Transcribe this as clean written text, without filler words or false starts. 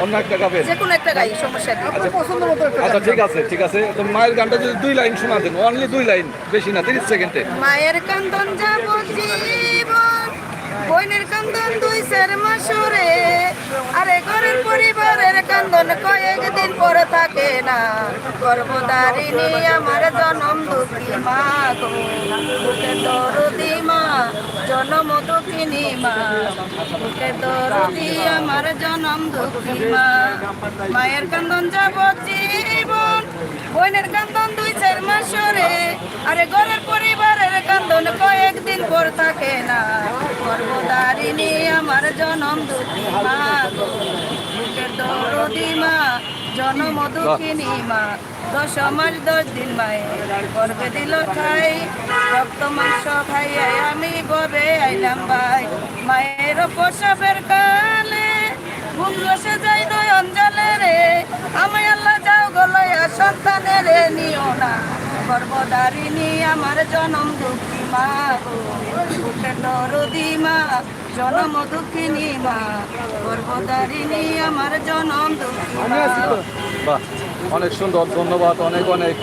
অন্য একটা গাবেন? যে কোনো একটা গাই, সমস্যা নেই। আচ্ছা ঠিক আছে, তো মায়ের গানটা যদি 2 লাইন শোনা দেন, অনলি 2 লাইন, বেশি না, 30 সেকেন্ডে। মায়ের কান্দন যাব জীবন, বোনের কান্দন 2-4 মাস রে, আরে ঘরের পরিবারের কান্দন কয়েকদিন পরে থাকে না। গর্ভধারিণী আমার জনম দুঃখী মা গো, বুকের দরদি মা, জনম দুঃখিনী মা, বুকের দরদি আমার জনম দুঃখী মা। মায়ের কান্দন যাব জীবন, বোনের কান্দন 2-4 মাস রে, আরে ঘরের পরিবারের কান্দন কয়েকদিন পর থাকে না। গর্ভধারিণী আমার জনম দুঃখী মা গো, বুকের দরদি মা, জনম দুঃখিনী মা। 10 মাস 10 দিন মায়ের গর্ভে দিল ঠাই, রক্ত মাংস খাইয়াই আমি গর্ভে আইলাম ভাই। মায়ের প্রসবের কালে ঘুম বসে যাই নয়ন জলে রে, আমায় আল্লাহ যাও গলয়া সন্তানের নিও না। গর্ভধারিণী আমার জনম দুঃখী মা গো, বুকের দরদি মা, জনম দুঃখিনী মা, গর্ভধারিণী আমার জনম দুঃখী মা। বাহ, অনেক সুন্দর, ধন্যবাদ, অনেক অনেক।